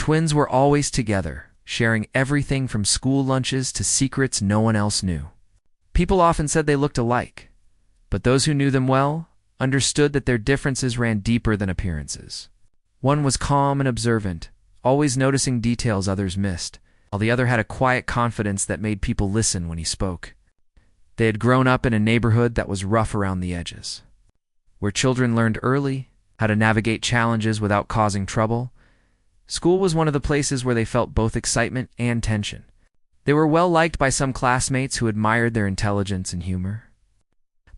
twins were always together, sharing everything from school lunches to secrets no one else knew. People often said they looked alike, but those who knew them well understood that their differences ran deeper than appearances. One was calm and observant, always noticing details others missed, while the other had a quiet confidence that made people listen when he spoke. They had grown up in a neighborhood that was rough around the edges, where children learned early how to navigate challenges without causing trouble. School was one of the places where they felt both excitement and tension. They were well liked by some classmates who admired their intelligence and humor,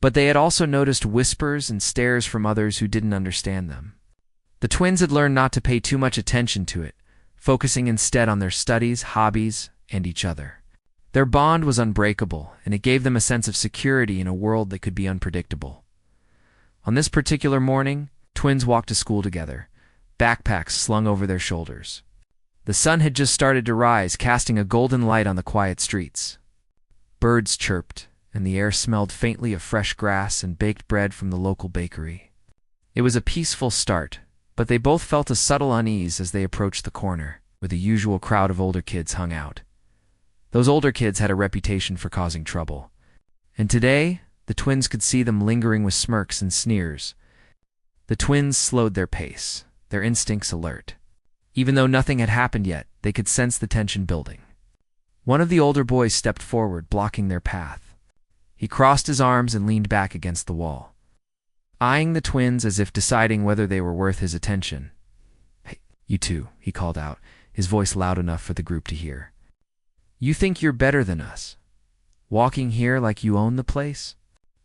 but they had also noticed whispers and stares from others who didn't understand them. The twins had learned not to pay too much attention to it, focusing instead on their studies, hobbies, and each other. Their bond was unbreakable, and it gave them a sense of security in a world that could be unpredictable. On this particular morning, twins walked to school together, backpacks slung over their shoulders. The sun had just started to rise, casting a golden light on the quiet streets. Birds chirped, and the air smelled faintly of fresh grass and baked bread from the local bakery. It was a peaceful start, but they both felt a subtle unease as they approached the corner, where the usual crowd of older kids hung out. Those older kids had a reputation for causing trouble, and today the twins could see them lingering with smirks and sneers. The twins slowed their pace, their instincts alert. Even though nothing had happened yet, they could sense the tension building. One of the older boys stepped forward, blocking their path. He crossed his arms and leaned back against the wall, eyeing the twins as if deciding whether they were worth his attention. "Hey, you two," he called out, his voice loud enough for the group to hear. "You think you're better than us? Walking here like you own the place?"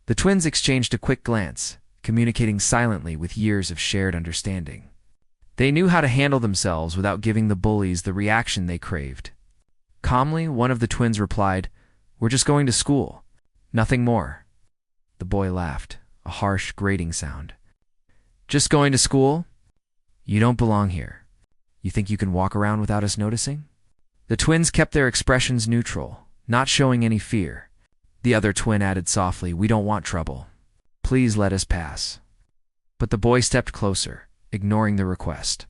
The twins exchanged a quick glance, communicating silently with years of shared understanding. They knew how to handle themselves without giving the bullies the reaction they craved. Calmly, one of the twins replied, "We're just going to school. Nothing more." The boy laughed, a harsh, grating sound. "Just going to school? You don't belong here. You think you can walk around without us noticing?" The twins kept their expressions neutral, not showing any fear. The other twin added softly, "We don't want trouble. Please let us pass." But the boy stepped closer, ignoring the request.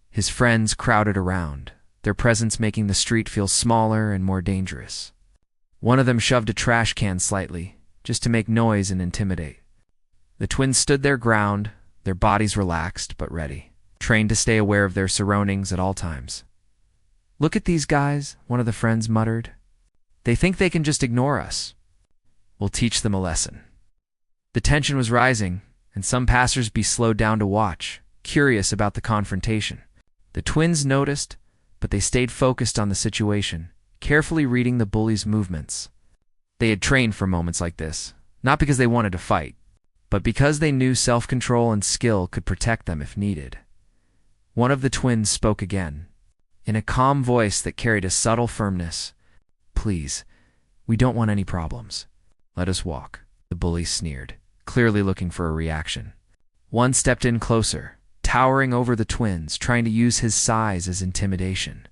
His friends crowded around, their presence making the street feel smaller and more dangerous. One of them shoved a trash can slightly, just to make noise and intimidate. The twins stood their ground, their bodies relaxed but ready, trained to stay aware of their surroundings at all times. "Look at these guys," one of the friends muttered. "They think they can just ignore us. We'll teach them a lesson." The tension was rising, and some passers-by slowed down to watch, curious about the confrontation. The twins noticed, but they stayed focused on the situation, carefully reading the bullies' movements. They had trained for moments like this, not because they wanted to fight, but because they knew self-control and skill could protect them if needed. One of the twins spoke again, in a calm voice that carried a subtle firmness. "Please, we don't want any problems. Let us walk." The bully sneered, clearly looking for a reaction. One stepped in closer, towering over the twins, trying to use his size as intimidation.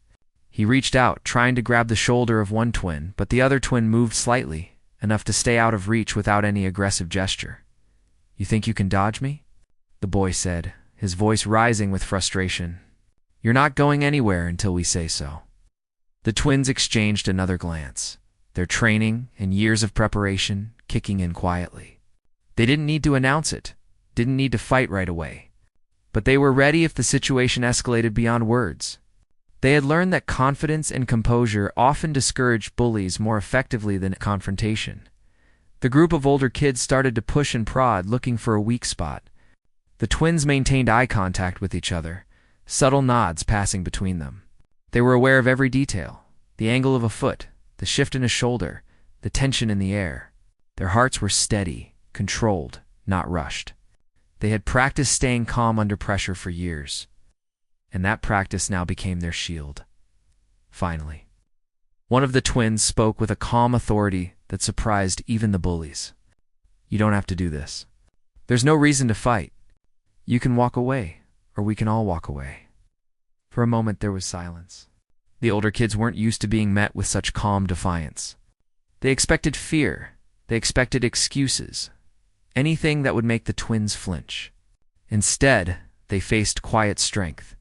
He reached out, trying to grab the shoulder of one twin, but the other twin moved slightly, enough to stay out of reach without any aggressive gesture. "You think you can dodge me?" the boy said, his voice rising with frustration. "You're not going anywhere until we say so." The twins exchanged another glance, their training and years of preparation kicking in quietly. They didn't need to announce it, didn't need to fight right away, but they were ready if the situation escalated beyond words. They had learned that confidence and composure often discouraged bullies more effectively than confrontation. The group of older kids started to push and prod, looking for a weak spot. The twins maintained eye contact with each other, subtle nods passing between them. They were aware of every detail, the angle of a foot, the shift in a shoulder, the tension in the air. Their hearts were steady, controlled, not rushed. They had practiced staying calm under pressure for years, and that practice now became their shield. Finally, one of the twins spoke with a calm authority that surprised even the bullies. "You don't have to do this. There's no reason to fight. You can walk away, or we can all walk away." For a moment there was silence. The older kids weren't used to being met with such calm defiance. They expected fear. They expected excuses, anything that would make the twins flinch. Instead, they faced quiet strength.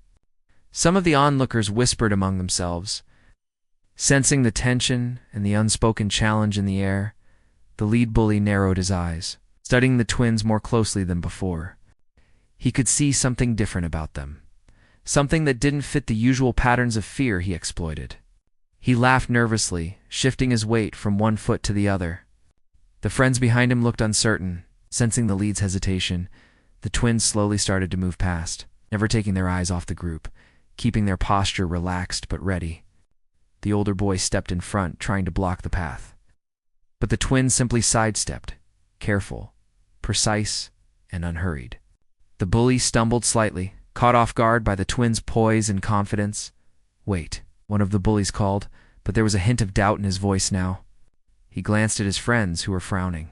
Some of the onlookers whispered among themselves. Sensing the tension and the unspoken challenge in the air, the lead bully narrowed his eyes, studying the twins more closely than before. He could see something different about them, something that didn't fit the usual patterns of fear he exploited. He laughed nervously, shifting his weight from one foot to the other. The friends behind him looked uncertain. Sensing the lead's hesitation, the twins slowly started to move past, never taking their eyes off the group, keeping their posture relaxed but ready. The older boy stepped in front, trying to block the path. But the twins simply sidestepped, careful, precise, and unhurried. The bully stumbled slightly, caught off guard by the twins' poise and confidence. "Wait," one of the bullies called, but there was a hint of doubt in his voice now. He glanced at his friends, who were frowning.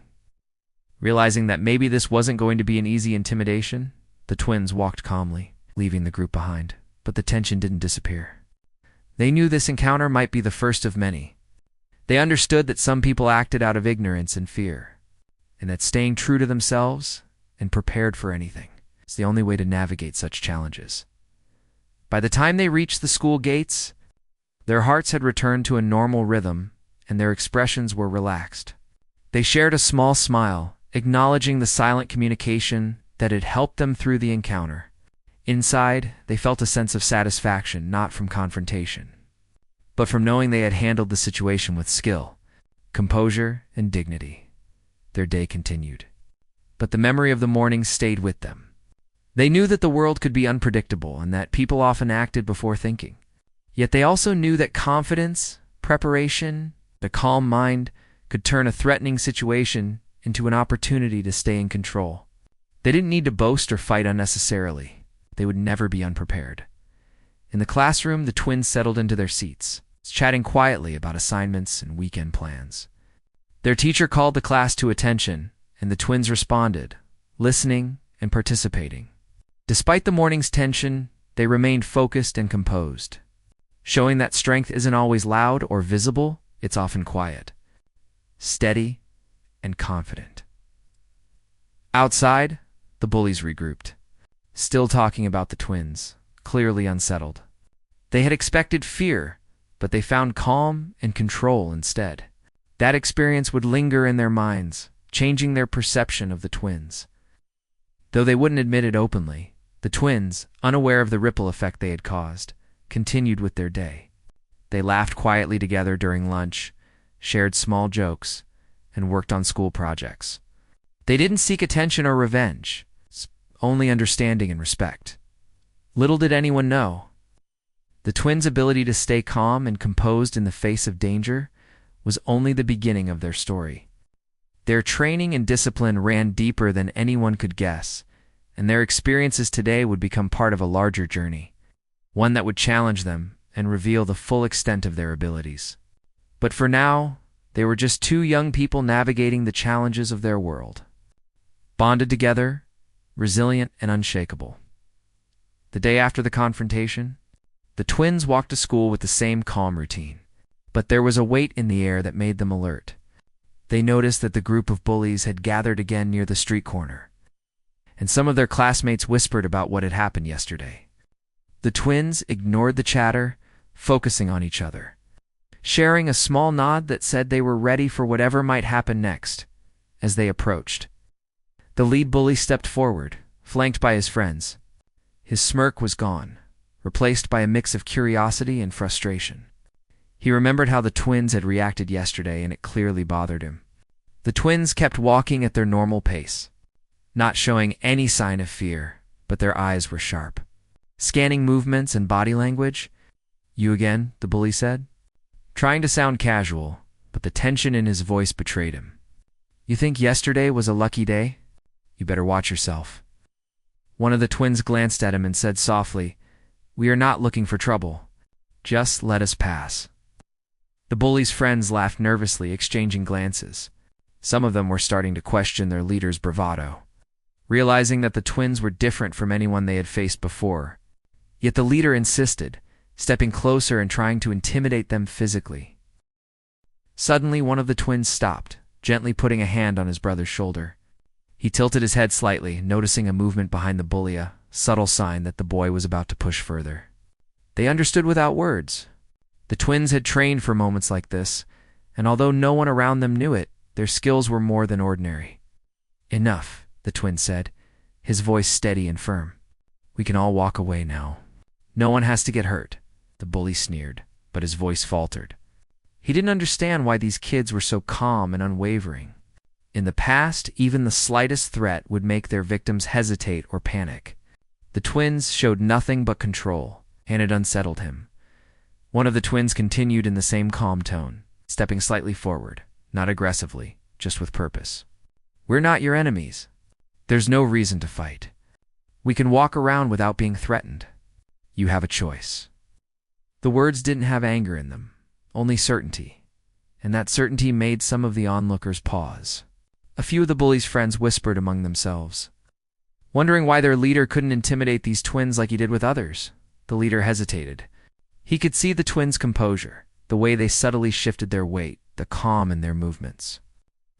Realizing that maybe this wasn't going to be an easy intimidation, the twins walked calmly, leaving the group behind. But the tension didn't disappear. They knew this encounter might be the first of many. They understood that some people acted out of ignorance and fear, and that staying true to themselves and prepared for anything is the only way to navigate such challenges. By the time they reached the school gates, their hearts had returned to a normal rhythm, and their expressions were relaxed. They shared a small smile, acknowledging the silent communication that had helped them through the encounter. Inside, they felt a sense of satisfaction, not from confrontation, but from knowing they had handled the situation with skill, composure, and dignity. Their day continued, but the memory of the morning stayed with them. They knew that the world could be unpredictable and that people often acted before thinking. Yet they also knew that confidence, preparation, a calm mind could turn a threatening situation into an opportunity to stay in control. They didn't need to boast or fight unnecessarily. They would never be unprepared. In the classroom, the twins settled into their seats, chatting quietly about assignments and weekend plans. Their teacher called the class to attention, and the twins responded, listening and participating. Despite the morning's tension, they remained focused and composed, showing that strength isn't always loud or visible, it's often quiet, steady, and confident. Outside, the bullies regrouped, still talking about the twins, clearly unsettled. They had expected fear, but they found calm and control instead. That experience would linger in their minds, changing their perception of the twins. Though they wouldn't admit it openly, the twins, unaware of the ripple effect they had caused, continued with their day. They laughed quietly together during lunch, shared small jokes, and worked on school projects. They didn't seek attention or revenge, only understanding and respect. Little did anyone know, the twins' ability to stay calm and composed in the face of danger was only the beginning of their story. Their training and discipline ran deeper than anyone could guess, and their experiences today would become part of a larger journey, one that would challenge them and reveal the full extent of their abilities. But for now, they were just two young people navigating the challenges of their world, bonded together, resilient and unshakable. The day after the confrontation, the twins walked to school with the same calm routine, but there was a weight in the air that made them alert. They noticed that the group of bullies had gathered again near the street corner, and some of their classmates whispered about what had happened yesterday. The twins ignored the chatter, focusing on each other, sharing a small nod that said they were ready for whatever might happen next. As they approached, the lead bully stepped forward, flanked by his friends. His smirk was gone, replaced by a mix of curiosity and frustration. He remembered how the twins had reacted yesterday, and it clearly bothered him. The twins kept walking at their normal pace, not showing any sign of fear, but their eyes were sharp, scanning movements and body language. "You again?" the bully said, trying to sound casual, but the tension in his voice betrayed him. "You think yesterday was a lucky day? You better watch yourself." One of the twins glanced at him and said softly, "We are not looking for trouble. Just let us pass." The bully's friends laughed nervously, exchanging glances. Some of them were starting to question their leader's bravado, realizing that the twins were different from anyone they had faced before. Yet the leader insisted, stepping closer and trying to intimidate them physically. Suddenly, one of the twins stopped, gently putting a hand on his brother's shoulder. He tilted his head slightly, noticing a movement behind the bully, a subtle sign that the boy was about to push further. They understood without words. The twins had trained for moments like this, and although no one around them knew it, their skills were more than ordinary. "Enough," the twin said, his voice steady and firm. "We can all walk away now. No one has to get hurt." The bully sneered, but his voice faltered. He didn't understand why these kids were so calm and unwavering. In the past, even the slightest threat would make their victims hesitate or panic. The twins showed nothing but control, and it unsettled him. One of the twins continued in the same calm tone, stepping slightly forward, not aggressively, just with purpose. "We're not your enemies. There's no reason to fight. We can walk around without being threatened. You have a choice." The words didn't have anger in them, only certainty, and that certainty made some of the onlookers pause. A few of the bullies' friends whispered among themselves, wondering why their leader couldn't intimidate these twins like he did with others. The leader hesitated. He could see the twins' composure, the way they subtly shifted their weight, the calm in their movements.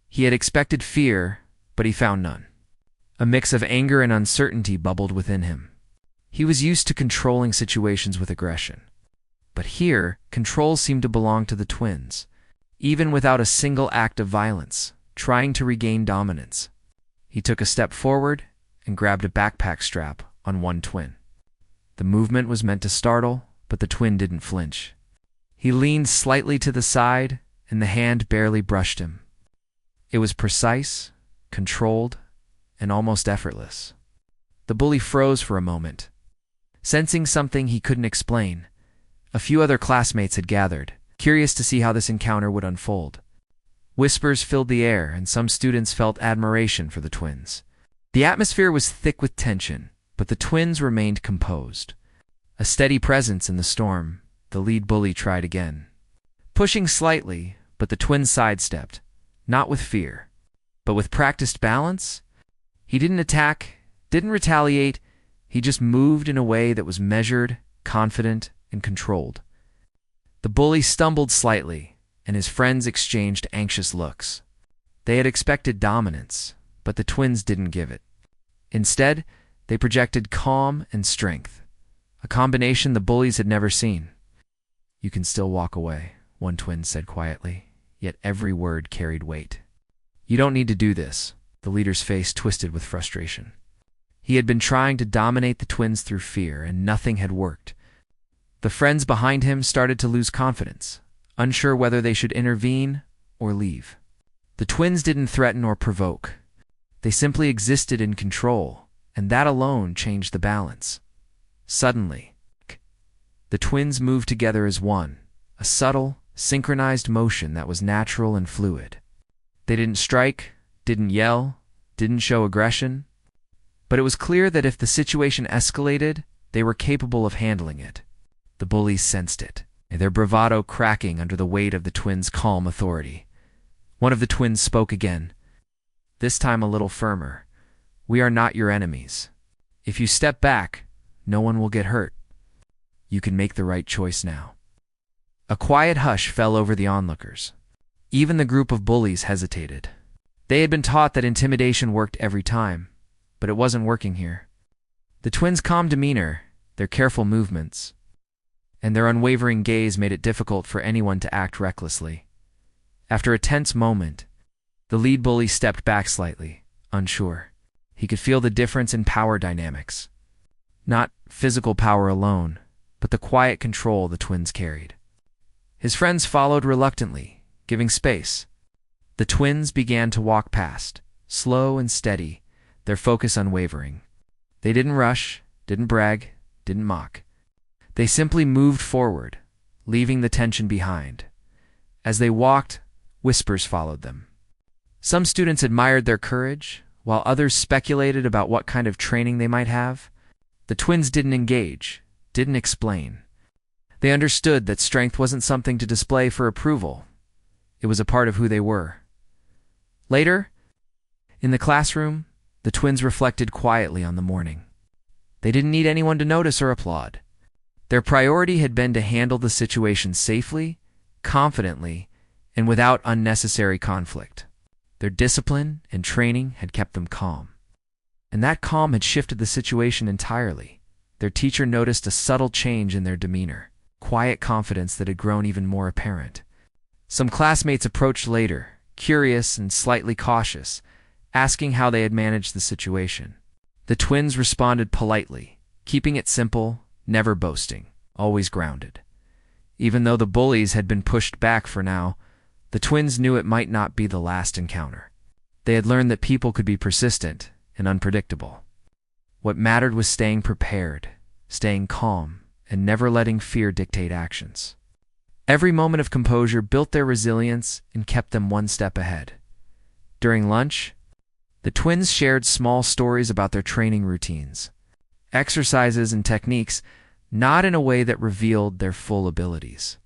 He had expected fear, but he found none. A mix of anger and uncertainty bubbled within him. He was used to controlling situations with aggression. But here, control seemed to belong to the twins, even without a single act of violence, trying to regain dominance. He took a step forward and grabbed a backpack strap on one twin. The movement was meant to startle, but the twin didn't flinch. He leaned slightly to the side, and the hand barely brushed him. It was precise, controlled, and almost effortless. The bully froze for a moment, sensing something he couldn't explain. A few other classmates had gathered, curious to see how this encounter would unfold. Whispers filled the air, and some students felt admiration for the twins. The atmosphere was thick with tension, but the twins remained composed. A steady presence in the storm, the lead bully tried again. Pushing slightly, but the twins sidestepped, not with fear, but with practiced balance. He didn't attack, didn't retaliate, he just moved in a way that was measured, confident, and controlled. The bully stumbled slightly, and his friends exchanged anxious looks. They had expected dominance, but the twins didn't give it. Instead, they projected calm and strength, a combination the bullies had never seen. "You can still walk away," one twin said quietly, yet every word carried weight. "You don't need to do this." The leader's face twisted with frustration. He had been trying to dominate the twins through fear, and nothing had worked. The friends behind him started to lose confidence, unsure whether they should intervene or leave. The twins didn't threaten or provoke. They simply existed in control, and that alone changed the balance. Suddenly, the twins moved together as one, a subtle, synchronized motion that was natural and fluid. They didn't strike, didn't yell, didn't show aggression, but it was clear that if the situation escalated, they were capable of handling it. The bullies sensed it, their bravado cracking under the weight of the twins' calm authority. One of the twins spoke again, this time a little firmer. "We are not your enemies. If you step back, no one will get hurt. You can make the right choice now." A quiet hush fell over the onlookers. Even the group of bullies hesitated. They had been taught that intimidation worked every time, but it wasn't working here. The twins' calm demeanor, their careful movements, and their unwavering gaze made it difficult for anyone to act recklessly. After a tense moment, the lead bully stepped back slightly, unsure. He could feel the difference in power dynamics. Not physical power alone, but the quiet control the twins carried. His friends followed reluctantly, giving space. The twins began to walk past, slow and steady, their focus unwavering. They didn't rush, didn't brag, didn't mock. They simply moved forward, leaving the tension behind. As they walked, whispers followed them. Some students admired their courage, while others speculated about what kind of training they might have. The twins didn't engage, didn't explain. They understood that strength wasn't something to display for approval. It was a part of who they were. Later, in the classroom, the twins reflected quietly on the morning. They didn't need anyone to notice or applaud. Their priority had been to handle the situation safely, confidently, and without unnecessary conflict. Their discipline and training had kept them calm. And that calm had shifted the situation entirely. their teacher noticed a subtle change in their demeanor, quiet confidence that had grown even more apparent. Some classmates approached later, curious and slightly cautious, asking how they had managed the situation. The twins responded politely, keeping it simple, never boasting, always grounded. Even though the bullies had been pushed back for now, the twins knew it might not be the last encounter. They had learned that people could be persistent and unpredictable. What mattered was staying prepared, staying calm, and never letting fear dictate actions. Every moment of composure built their resilience and kept them one step ahead. During lunch, the twins shared small stories about their training routines, exercises and techniques, not in a way that revealed their full abilities,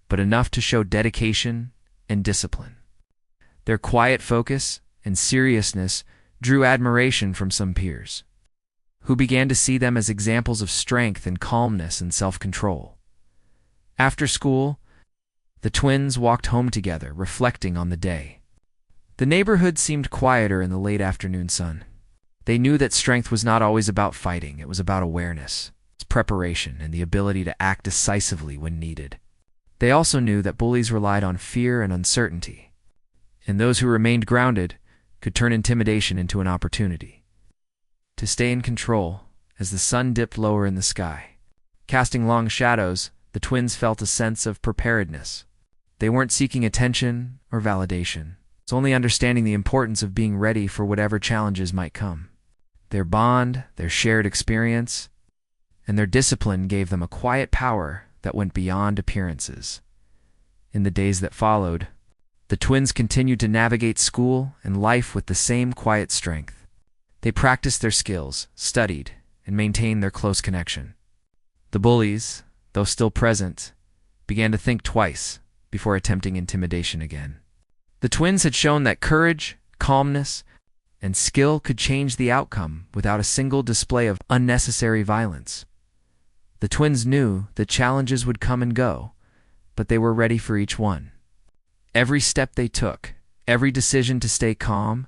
but enough to show dedication and discipline. Their quiet focus and seriousness drew admiration from some peers, who began to see them as examples of strength and calmness and self-control. After school, the twins walked home together, reflecting on the day. The neighborhood seemed quieter in the late afternoon sun. They knew that strength was not always about fighting, it was about awareness, preparation, and the ability to act decisively when needed. They also knew that bullies relied on fear and uncertainty, and those who remained grounded could turn intimidation into an opportunity. To stay in control, as the sun dipped lower in the sky, casting long shadows, the twins felt a sense of preparedness. They weren't seeking attention or validation. It's only understanding the importance of being ready for whatever challenges might come. Their bond, their shared experience, and their discipline gave them a quiet power that went beyond appearances. In the days that followed, the twins continued to navigate school and life with the same quiet strength. They practiced their skills, studied, and maintained their close connection. The bullies, though still present, began to think twice before attempting intimidation again. The twins had shown that courage, calmness, and skill could change the outcome without a single display of unnecessary violence. The twins knew that challenges would come and go, but they were ready for each one. Every step they took, every decision to stay calm,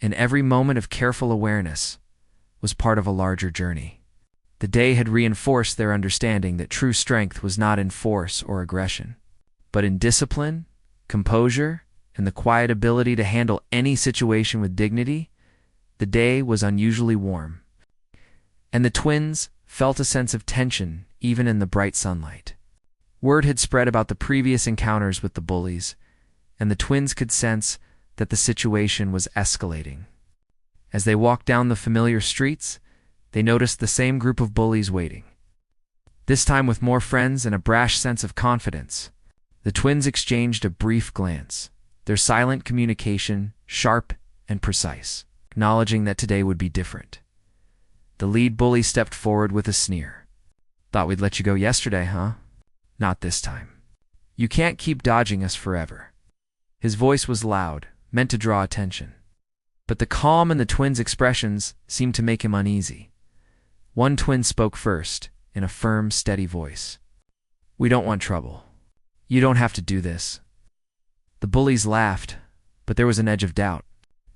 and every moment of careful awareness was part of a larger journey. The day had reinforced their understanding that true strength was not in force or aggression, but in discipline, composure, and the quiet ability to handle any situation with dignity. The day was unusually warm, and the twins felt a sense of tension even in the bright sunlight. Word had spread about the previous encounters with the bullies, and the twins could sense that the situation was escalating. As they walked down the familiar streets, they noticed the same group of bullies waiting. This time with more friends and a brash sense of confidence, the twins exchanged a brief glance, their silent communication sharp and precise, acknowledging that today would be different. The lead bully stepped forward with a sneer. "Thought we'd let you go yesterday, huh? Not this time. You can't keep dodging us forever." His voice was loud, meant to draw attention. But the calm in the twins' expressions seemed to make him uneasy. One twin spoke first, in a firm, steady voice. "We don't want trouble. You don't have to do this." The bullies laughed, but there was an edge of doubt.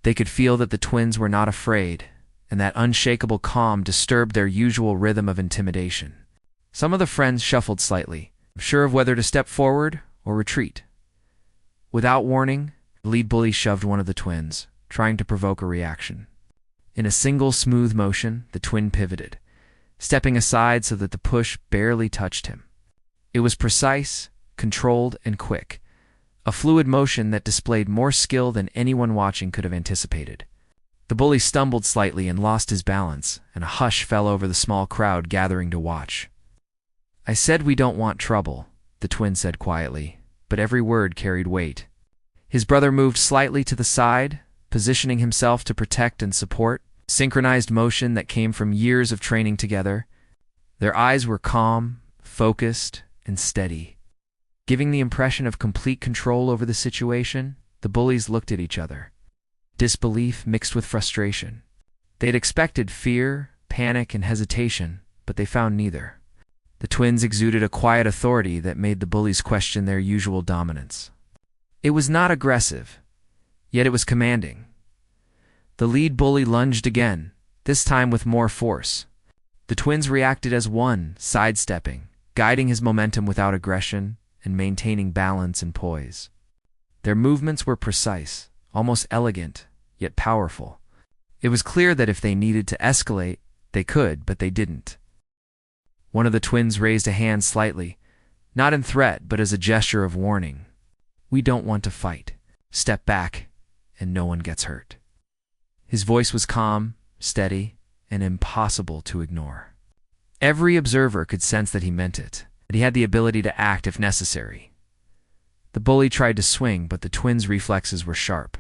They could feel that the twins were not afraid, and that unshakable calm disturbed their usual rhythm of intimidation. Some of the friends shuffled slightly, unsure of whether to step forward or retreat. Without warning, the lead bully shoved one of the twins, trying to provoke a reaction. In a single smooth motion, the twin pivoted, stepping aside so that the push barely touched him. It was precise, controlled, and quick, a fluid motion that displayed more skill than anyone watching could have anticipated. The bully stumbled slightly and lost his balance, and a hush fell over the small crowd gathering to watch. "I said we don't want trouble," the twin said quietly, but every word carried weight. His brother moved slightly to the side, positioning himself to protect and support, synchronized motion that came from years of training together. Their eyes were calm, focused, and steady. Giving the impression of complete control over the situation, the bullies looked at each other. Disbelief mixed with frustration. They had expected fear, panic, and hesitation, but they found neither. The twins exuded a quiet authority that made the bullies question their usual dominance. It was not aggressive, yet it was commanding. The lead bully lunged again, this time with more force. The twins reacted as one, sidestepping, guiding his momentum without aggression, and maintaining balance and poise. Their movements were precise, almost elegant, yet powerful. It was clear that if they needed to escalate, they could, but they didn't. One of the twins raised a hand slightly, not in threat, but as a gesture of warning. "We don't want to fight. Step back, and no one gets hurt." His voice was calm, steady, and impossible to ignore. Every observer could sense that he meant it, that he had the ability to act if necessary. The bully tried to swing, but the twins' reflexes were sharp.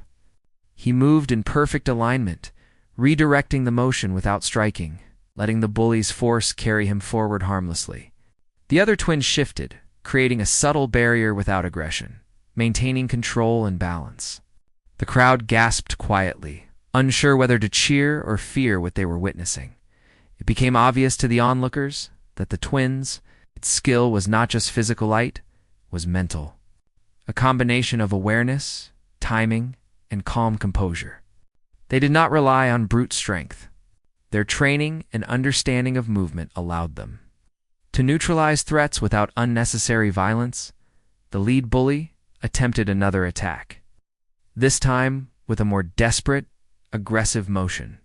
He moved in perfect alignment, redirecting the motion without striking, letting the bully's force carry him forward harmlessly. The other twin shifted, creating a subtle barrier without aggression, maintaining control and balance. The crowd gasped quietly, unsure whether to cheer or fear what they were witnessing. It became obvious to the onlookers that the twins' skill was not just physical light, was mental. A combination of awareness, timing, and calm composure. They did not rely on brute strength. Their training and understanding of movement allowed them to neutralize threats without unnecessary violence. The lead bully attempted another attack, this time with a more desperate, aggressive motion.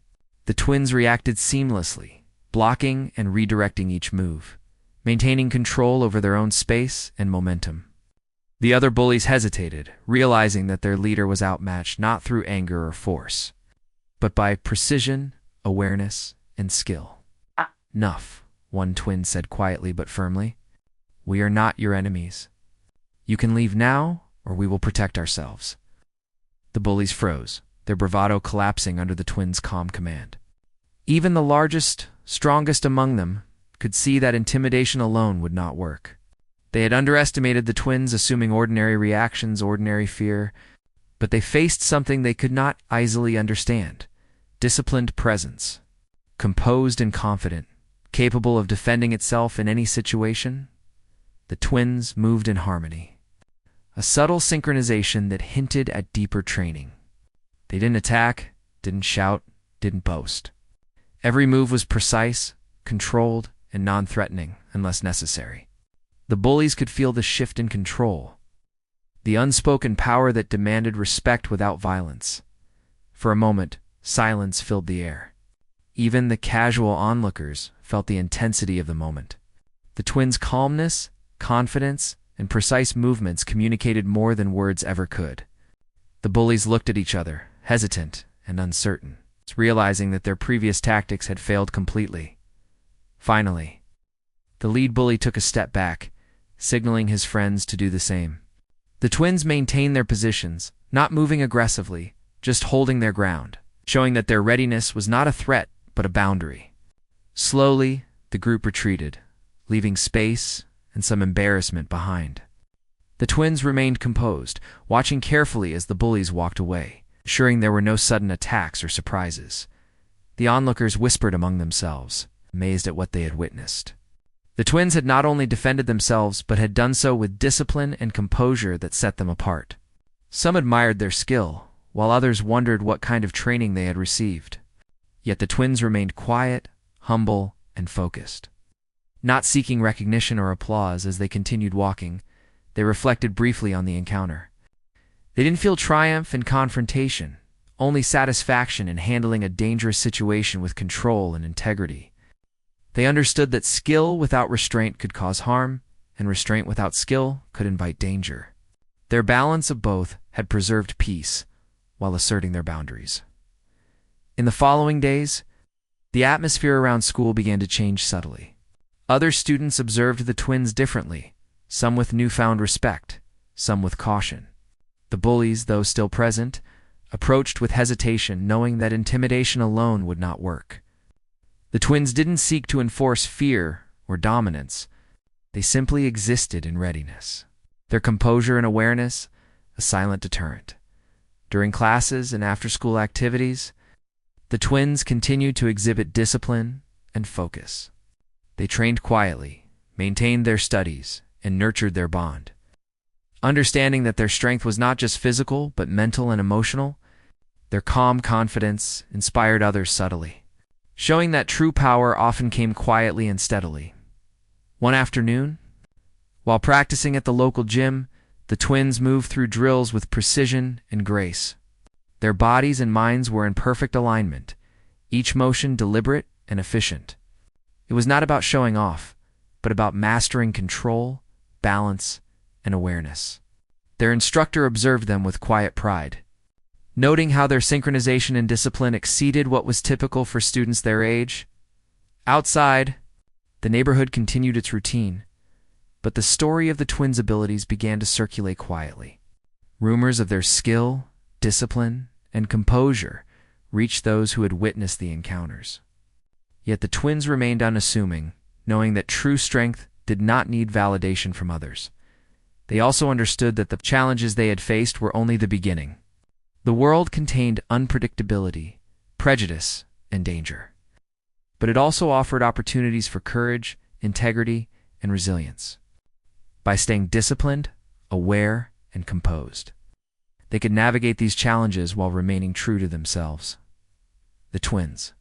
The twins reacted seamlessly, blocking and redirecting each move, maintaining control over their own space and momentum. The other bullies hesitated, realizing that their leader was outmatched not through anger or force, but by precision, awareness, and skill. "Enough," one twin said quietly but firmly. "We are not your enemies. You can leave now, or we will protect ourselves." The bullies froze, their bravado collapsing under the twins' calm command. Even the largest, strongest among them could see that intimidation alone would not work. They had underestimated the twins, assuming ordinary reactions, ordinary fear, but they faced something they could not easily understand: disciplined presence, composed and confident, capable of defending itself in any situation. The twins moved in harmony, a subtle synchronization that hinted at deeper training. They didn't attack, didn't shout, didn't boast. Every move was precise, controlled, and non-threatening unless necessary. The bullies could feel the shift in control, the unspoken power that demanded respect without violence. For a moment, silence filled the air. Even the casual onlookers felt the intensity of the moment. The twins' calmness, confidence, and precise movements communicated more than words ever could. The bullies looked at each other, hesitant and uncertain, realizing that their previous tactics had failed completely. Finally, the lead bully took a step back, signaling his friends to do the same. The twins maintained their positions, not moving aggressively, just holding their ground, showing that their readiness was not a threat but a boundary. Slowly, the group retreated, leaving space and some embarrassment behind. The twins remained composed, watching carefully as the bullies walked away, ensuring there were no sudden attacks or surprises. The onlookers whispered among themselves, amazed at what they had witnessed. The twins had not only defended themselves, but had done so with discipline and composure that set them apart. Some admired their skill, while others wondered what kind of training they had received. Yet the twins remained quiet, humble, and focused. Not seeking recognition or applause as they continued walking, they reflected briefly on the encounter. They didn't feel triumph in confrontation, only satisfaction in handling a dangerous situation with control and integrity. They understood that skill without restraint could cause harm, and restraint without skill could invite danger. Their balance of both had preserved peace while asserting their boundaries. In the following days, the atmosphere around school began to change subtly. Other students observed the twins differently, some with newfound respect, some with caution. The bullies, though still present, approached with hesitation, knowing that intimidation alone would not work. The twins didn't seek to enforce fear or dominance. They simply existed in readiness, their composure and awareness a silent deterrent. During classes and after-school activities, the twins continued to exhibit discipline and focus. They trained quietly, maintained their studies, and nurtured their bond. Understanding that their strength was not just physical, but mental and emotional, their calm confidence inspired others subtly. showing that true power often came quietly and steadily. One afternoon, while practicing at the local gym, the twins moved through drills with precision and grace. Their bodies and minds were in perfect alignment, each motion deliberate and efficient. It was not about showing off, but about mastering control, balance, and awareness. Their instructor observed them with quiet pride, noting how their synchronization and discipline exceeded what was typical for students their age. Outside, the neighborhood continued its routine, but the story of the twins' abilities began to circulate quietly. Rumors of their skill, discipline, and composure reached those who had witnessed the encounters. Yet the twins remained unassuming, knowing that true strength did not need validation from others. They also understood that the challenges they had faced were only the beginning. The world contained unpredictability, prejudice, and danger. But it also offered opportunities for courage, integrity, and resilience. By staying disciplined, aware, and composed, they could navigate these challenges while remaining true to themselves. The twins'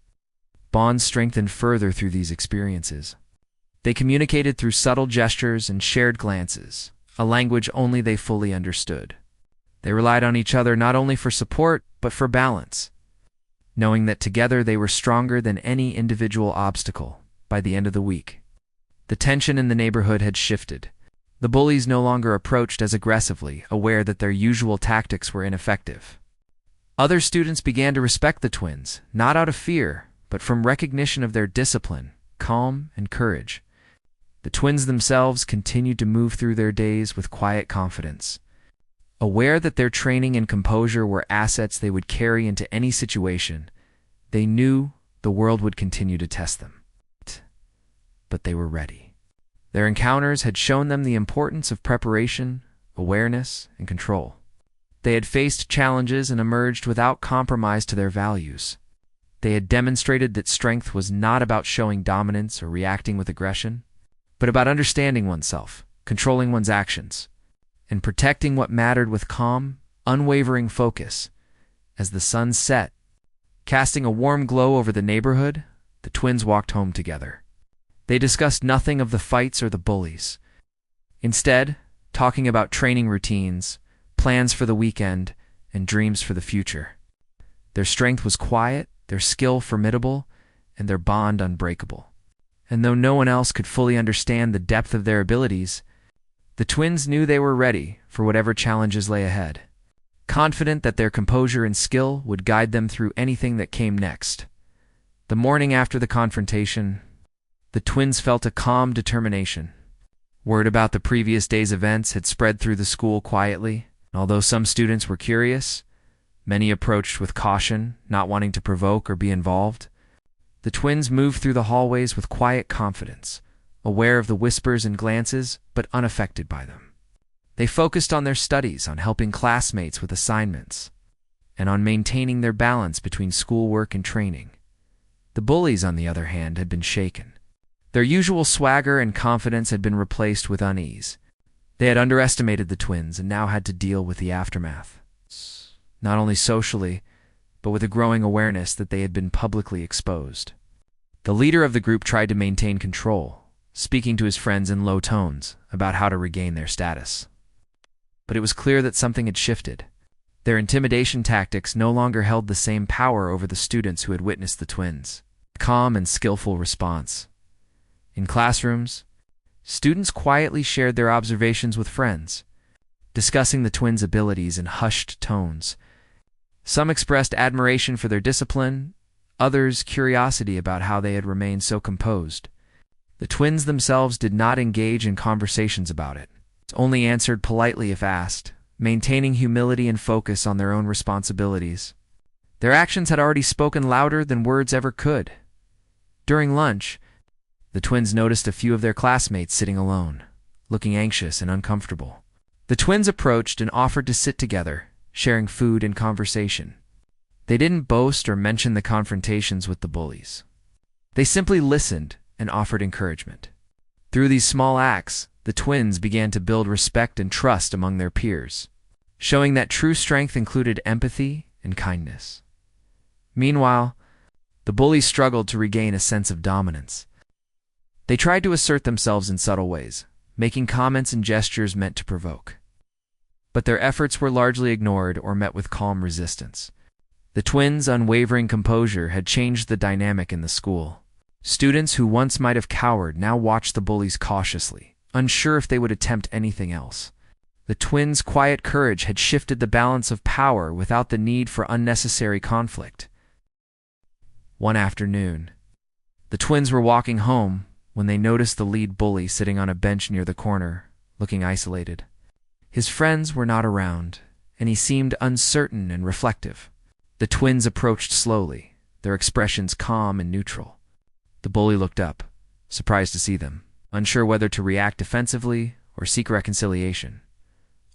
bonds strengthened further through these experiences. They communicated through subtle gestures and shared glances, a language only they fully understood. They relied on each other not only for support, but for balance, knowing that together they were stronger than any individual obstacle. By the end of the week, the tension in the neighborhood had shifted. The bullies no longer approached as aggressively, aware that their usual tactics were ineffective. Other students began to respect the twins, not out of fear, but from recognition of their discipline, calm, and courage. The twins themselves continued to move through their days with quiet confidence, aware that their training and composure were assets they would carry into any situation. They knew the world would continue to test them, but they were ready. Their encounters had shown them the importance of preparation, awareness, and control. They had faced challenges and emerged without compromise to their values. They had demonstrated that strength was not about showing dominance or reacting with aggression, but about understanding oneself, controlling one's actions, and protecting what mattered with calm, unwavering focus. As the sun set, casting a warm glow over the neighborhood, the twins walked home together. They discussed nothing of the fights or the bullies. Instead, talking about training routines, plans for the weekend, and dreams for the future. Their strength was quiet, their skill formidable, and their bond unbreakable. And though no one else could fully understand the depth of their abilities, the twins knew they were ready for whatever challenges lay ahead, confident that their composure and skill would guide them through anything that came next. The morning after the confrontation, the twins felt a calm determination. Word about the previous day's events had spread through the school quietly. Although some students were curious, many approached with caution, not wanting to provoke or be involved. The twins moved through the hallways with quiet confidence, aware of the whispers and glances, but unaffected by them. They focused on their studies, on helping classmates with assignments, and on maintaining their balance between schoolwork and training. The bullies, on the other hand, had been shaken. Their usual swagger and confidence had been replaced with unease. They had underestimated the twins and now had to deal with the aftermath, not only socially, but with a growing awareness that they had been publicly exposed. The leader of the group tried to maintain control, speaking to his friends in low tones about how to regain their status. But it was clear that something had shifted. Their intimidation tactics no longer held the same power over the students who had witnessed the twins. Calm and skillful response. In classrooms, students quietly shared their observations with friends, discussing the twins' abilities in hushed tones. Some expressed admiration for their discipline, others curiosity about how they had remained so composed. The twins themselves did not engage in conversations about it, only answered politely if asked, maintaining humility and focus on their own responsibilities. Their actions had already spoken louder than words ever could. During lunch, the twins noticed a few of their classmates sitting alone, looking anxious and uncomfortable. The twins approached and offered to sit together, sharing food and conversation. They didn't boast or mention the confrontations with the bullies. They simply listened and offered encouragement. Through these small acts, the twins began to build respect and trust among their peers, showing that true strength included empathy and kindness. Meanwhile, The bullies struggled to regain a sense of dominance. They tried to assert themselves in subtle ways, making comments and gestures meant to provoke. But their efforts were largely ignored or met with calm resistance. The twins' unwavering composure had changed the dynamic in the school. Students who once might have cowered now watched the bullies cautiously, unsure if they would attempt anything else. The twins' quiet courage had shifted the balance of power without the need for unnecessary conflict. One afternoon, the twins were walking home when they noticed the lead bully sitting on a bench near the corner, looking isolated. His friends were not around, and he seemed uncertain and reflective. The twins approached slowly, their expressions calm and neutral. The bully looked up, surprised to see them, unsure whether to react defensively or seek reconciliation.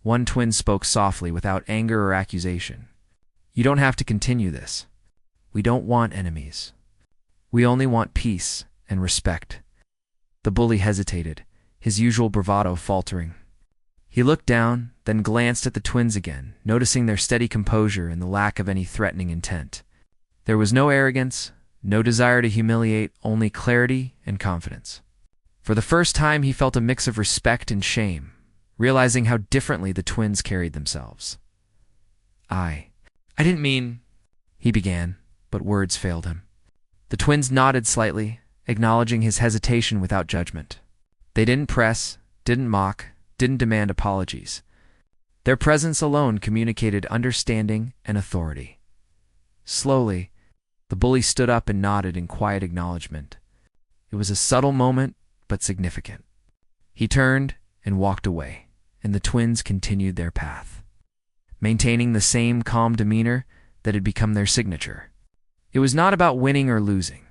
One twin spoke softly without anger or accusation. "You don't have to continue this. We don't want enemies. We only want peace and respect." The bully hesitated, his usual bravado faltering. He looked down, then glanced at the twins again, noticing their steady composure and the lack of any threatening intent. There was no arrogance, no desire to humiliate, only clarity and confidence. For the first time, he felt a mix of respect and shame, realizing how differently the twins carried themselves. I didn't mean," he began, but words failed him. The twins nodded slightly, acknowledging his hesitation without judgment. They didn't press, didn't mock, didn't demand apologies. Their presence alone communicated understanding and authority. Slowly, the bully stood up and nodded in quiet acknowledgement. It was a subtle moment, but significant. He turned and walked away, and the twins continued their path, maintaining the same calm demeanor that had become their signature. It was not about winning or losing.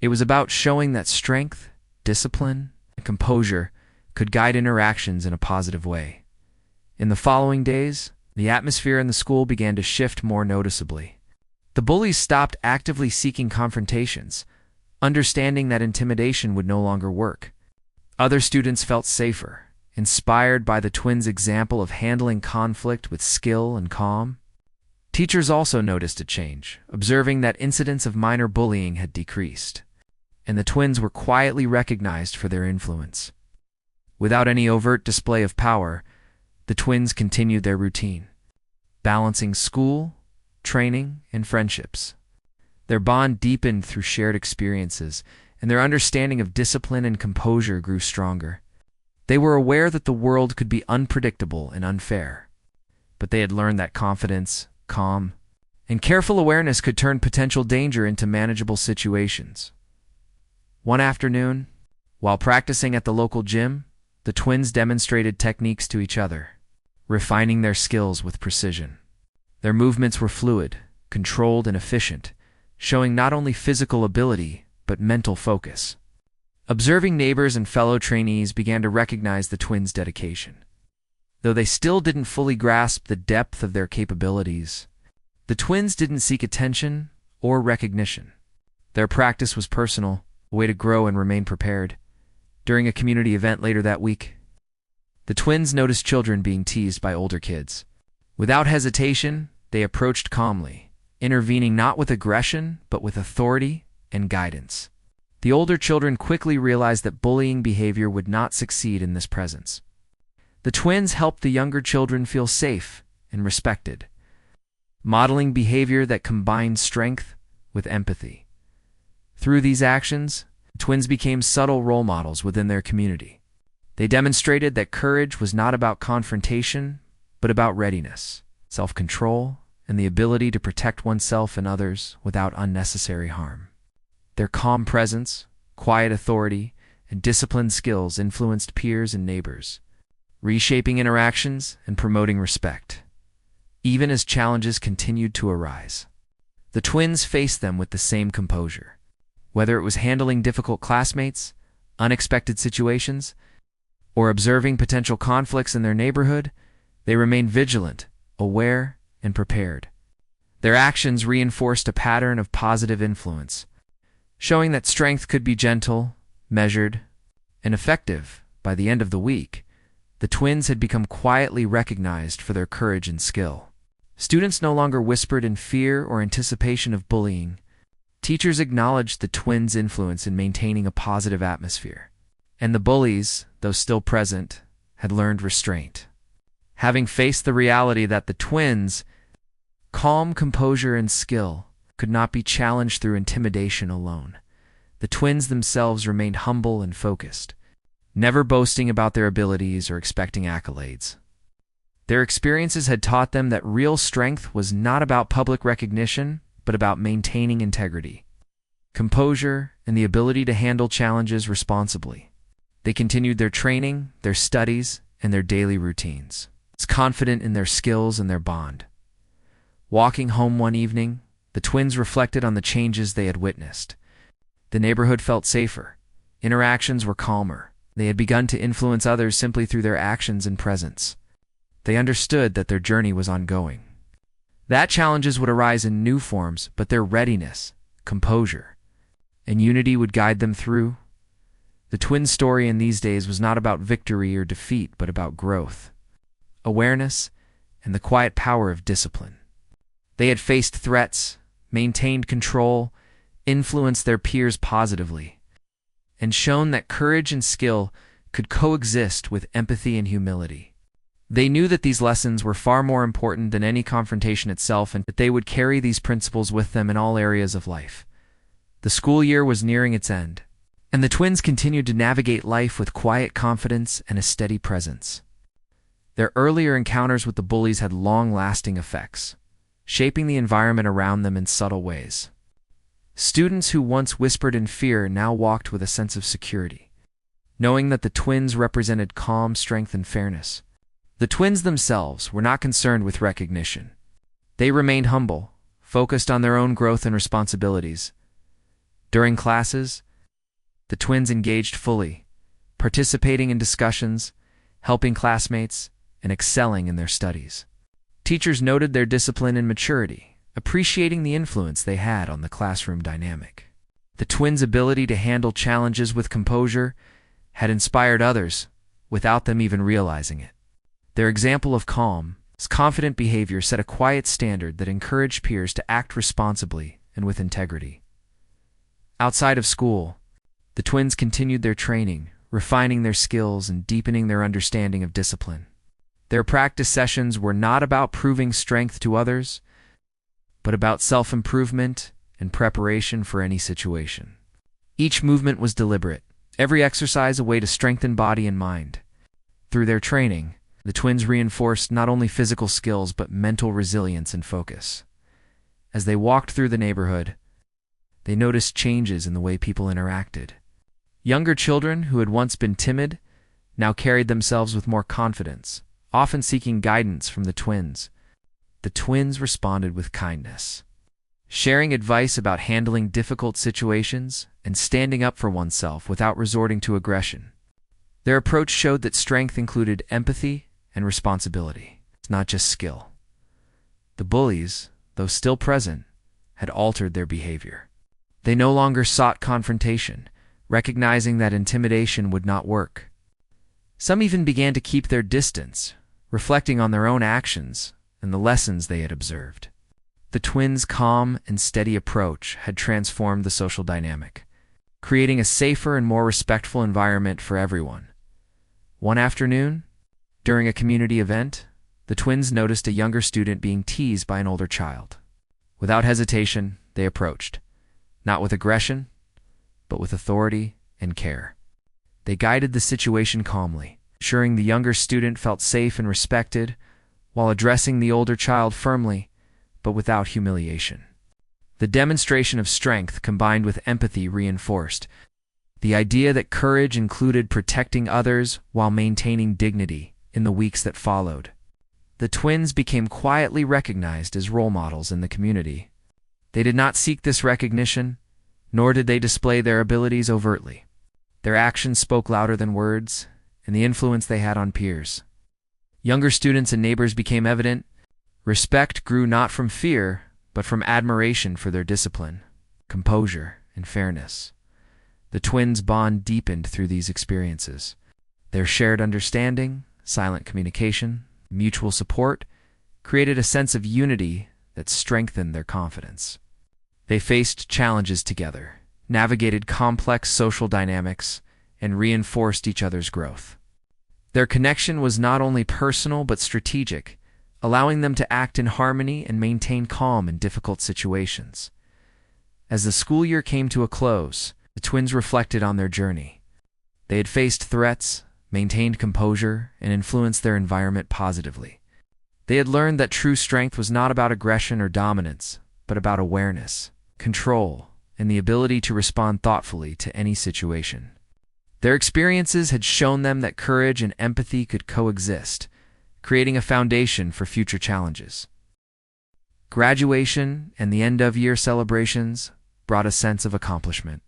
It was about showing that strength, discipline, and composure could guide interactions in a positive way. In the following days, the atmosphere in the school began to shift more noticeably. The bullies stopped actively seeking confrontations, understanding that intimidation would no longer work. Other students felt safer, inspired by the twins' example of handling conflict with skill and calm. Teachers also noticed a change, observing that incidents of minor bullying had decreased, and the twins were quietly recognized for their influence. Without any overt display of power, the twins continued their routine, balancing school, training, and friendships. Their bond deepened through shared experiences, and their understanding of discipline and composure grew stronger. They were aware that the world could be unpredictable and unfair, but they had learned that confidence, calm, and careful awareness could turn potential danger into manageable situations. One afternoon, while practicing at the local gym, the twins demonstrated techniques to each other, refining their skills with precision. Their movements were fluid, controlled, and efficient, showing not only physical ability, but mental focus. Observing neighbors and fellow trainees began to recognize the twins' dedication. Though they still didn't fully grasp the depth of their capabilities, the twins didn't seek attention or recognition. Their practice was personal, a way to grow and remain prepared. During a community event later that week, the twins noticed children being teased by older kids. Without hesitation, they approached calmly, intervening not with aggression, but with authority and guidance. The older children quickly realized that bullying behavior would not succeed in this presence. The twins helped the younger children feel safe and respected, modeling behavior that combined strength with empathy. Through these actions, the twins became subtle role models within their community. They demonstrated that courage was not about confrontation, but about readiness, self-control, and the ability to protect oneself and others without unnecessary harm. Their calm presence, quiet authority, and disciplined skills influenced peers and neighbors, reshaping interactions and promoting respect. Even as challenges continued to arise, the twins faced them with the same composure. Whether it was handling difficult classmates, unexpected situations, or observing potential conflicts in their neighborhood, they remained vigilant, aware, and prepared. Their actions reinforced a pattern of positive influence, showing that strength could be gentle, measured, and effective. By the end of the week, the twins had become quietly recognized for their courage and skill. Students no longer whispered in fear or anticipation of bullying. Teachers acknowledged the twins' influence in maintaining a positive atmosphere, and the bullies, though still present, had learned restraint. Having faced the reality that the twins' calm, composure, and skill could not be challenged through intimidation alone, the twins themselves remained humble and focused, never boasting about their abilities or expecting accolades. Their experiences had taught them that real strength was not about public recognition, but about maintaining integrity, composure, and the ability to handle challenges responsibly. They continued their training, their studies, and their daily routines, confident in their skills and their bond. Walking home one evening, the twins reflected on the changes they had witnessed. The neighborhood felt safer. Interactions were calmer. They had begun to influence others simply through their actions and presence. They understood that their journey was ongoing. That challenges would arise in new forms, but their readiness, composure, and unity would guide them through. The twins' story in these days was not about victory or defeat, but about growth, awareness, and the quiet power of discipline. They had faced threats, maintained control, influenced their peers positively, and shown that courage and skill could coexist with empathy and humility. They knew that these lessons were far more important than any confrontation itself, and that they would carry these principles with them in all areas of life. The school year was nearing its end, and the twins continued to navigate life with quiet confidence and a steady presence. Their earlier encounters with the bullies had long-lasting effects, shaping the environment around them in subtle ways. Students who once whispered in fear now walked with a sense of security, knowing that the twins represented calm, strength, and fairness. The twins themselves were not concerned with recognition. They remained humble, focused on their own growth and responsibilities. During classes, the twins engaged fully, participating in discussions, helping classmates, and excelling in their studies. Teachers noted their discipline and maturity, appreciating the influence they had on the classroom dynamic. The twins' ability to handle challenges with composure had inspired others without them even realizing it. Their example of calm, confident behavior set a quiet standard that encouraged peers to act responsibly and with integrity. Outside of school, the twins continued their training, refining their skills and deepening their understanding of discipline. Their practice sessions were not about proving strength to others, but about self-improvement and preparation for any situation. Each movement was deliberate, every exercise a way to strengthen body and mind. Through their training, the twins reinforced not only physical skills but mental resilience and focus. As they walked through the neighborhood, they noticed changes in the way people interacted. Younger children who had once been timid now carried themselves with more confidence, often seeking guidance from the twins. The twins responded with kindness, sharing advice about handling difficult situations and standing up for oneself without resorting to aggression. Their approach showed that strength included empathy and responsibility, not just skill. The bullies, though still present, had altered their behavior. They no longer sought confrontation, recognizing that intimidation would not work. Some even began to keep their distance, reflecting on their own actions and the lessons they had observed. The twins' calm and steady approach had transformed the social dynamic, creating a safer and more respectful environment for everyone. One afternoon, during a community event, the twins noticed a younger student being teased by an older child. Without hesitation, they approached, not with aggression, but with authority and care. They guided the situation calmly, ensuring the younger student felt safe and respected, while addressing the older child firmly, but without humiliation. The demonstration of strength combined with empathy reinforced the idea that courage included protecting others while maintaining dignity. In the weeks that followed, the twins became quietly recognized as role models in the community. They did not seek this recognition, nor did they display their abilities overtly. Their actions spoke louder than words, and the influence they had on peers. Younger students and neighbors became evident. Respect grew not from fear, but from admiration for their discipline, composure, and fairness. The twins' bond deepened through these experiences. Their shared understanding, silent communication, mutual support created a sense of unity that strengthened their confidence. They faced challenges together, navigated complex social dynamics, and reinforced each other's growth. Their connection was not only personal but strategic, allowing them to act in harmony and maintain calm in difficult situations. As the school year came to a close, the twins reflected on their journey. They had faced threats, maintained composure, and influenced their environment positively. They had learned that true strength was not about aggression or dominance, but about awareness, control, and the ability to respond thoughtfully to any situation. Their experiences had shown them that courage and empathy could coexist, creating a foundation for future challenges. Graduation and the end-of-year celebrations brought a sense of accomplishment.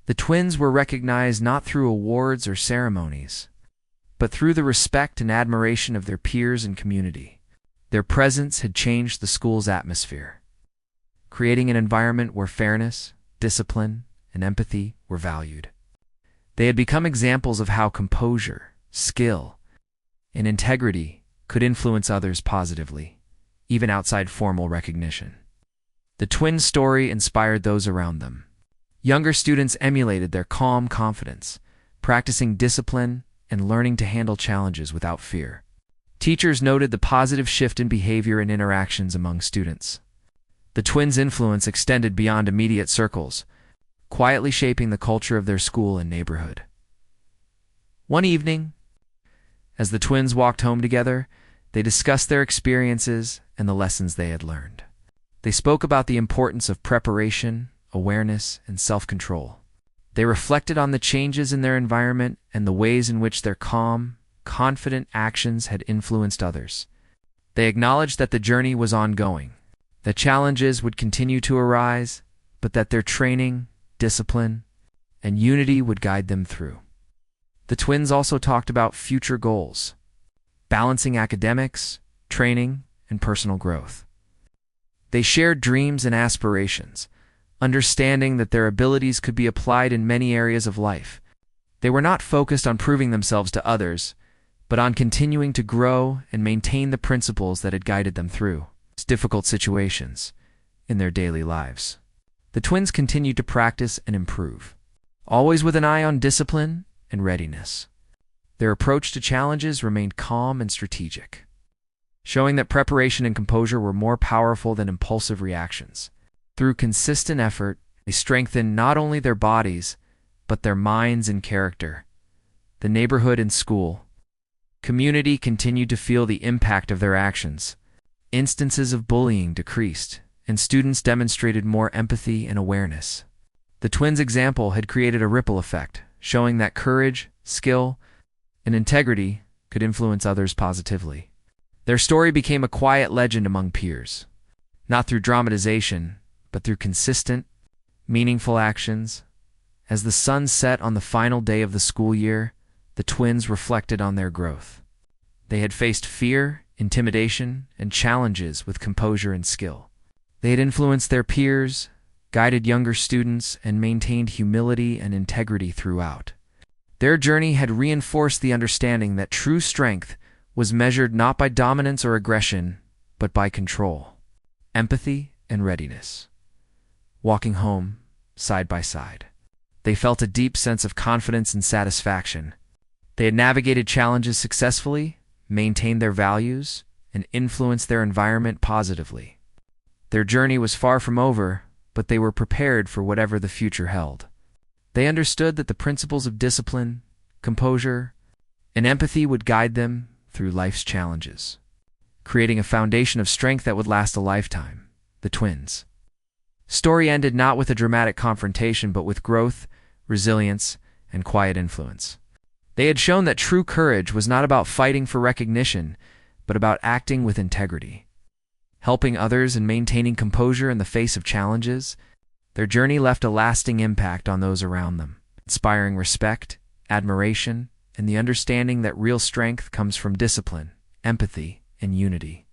The twins were recognized not through awards or ceremonies, but through the respect and admiration of their peers and community. Their presence had changed the school's atmosphere, creating an environment where fairness, discipline, and empathy were valued. They had become examples of how composure, skill, and integrity could influence others positively, even outside formal recognition. The twins' story inspired those around them. Younger students emulated their calm confidence, practicing discipline and learning to handle challenges without fear. Teachers noted the positive shift in behavior and interactions among students. The twins' influence extended beyond immediate circles, quietly shaping the culture of their school and neighborhood. One evening, as the twins walked home together, they discussed their experiences and the lessons they had learned. They spoke about the importance of preparation, awareness, and self-control. They reflected on the changes in their environment and the ways in which their calm, confident actions had influenced others. They acknowledged that the journey was ongoing, that challenges would continue to arise, but that their training, discipline, and unity would guide them through. The twins also talked about future goals, balancing academics, training, and personal growth. They shared dreams and aspirations, understanding that their abilities could be applied in many areas of life. They were not focused on proving themselves to others, but on continuing to grow and maintain the principles that had guided them through difficult situations in their daily lives. The twins continued to practice and improve, always with an eye on discipline and readiness. Their approach to challenges remained calm and strategic, showing that preparation and composure were more powerful than impulsive reactions. Through consistent effort, they strengthened not only their bodies, but their minds and character. The neighborhood and school community continued to feel the impact of their actions. Instances of bullying decreased, and students demonstrated more empathy and awareness. The twins' example had created a ripple effect, showing that courage, skill, and integrity could influence others positively. Their story became a quiet legend among peers, not through dramatization, but through consistent, meaningful actions. As the sun set on the final day of the school year, the twins reflected on their growth. They had faced fear, intimidation, and challenges with composure and skill. They had influenced their peers, guided younger students, and maintained humility and integrity throughout. Their journey had reinforced the understanding that true strength was measured not by dominance or aggression, but by control, empathy, and readiness. Walking home, side by side, they felt a deep sense of confidence and satisfaction. They had navigated challenges successfully, maintained their values, and influenced their environment positively. Their journey was far from over, but they were prepared for whatever the future held. They understood that the principles of discipline, composure, and empathy would guide them through life's challenges, creating a foundation of strength that would last a lifetime. The twins' story ended not with a dramatic confrontation, but with growth, resilience, and quiet influence. They had shown that true courage was not about fighting for recognition, but about acting with integrity, helping others and maintaining composure in the face of challenges. Their journey left a lasting impact on those around them, inspiring respect, admiration, and the understanding that real strength comes from discipline, empathy, and unity.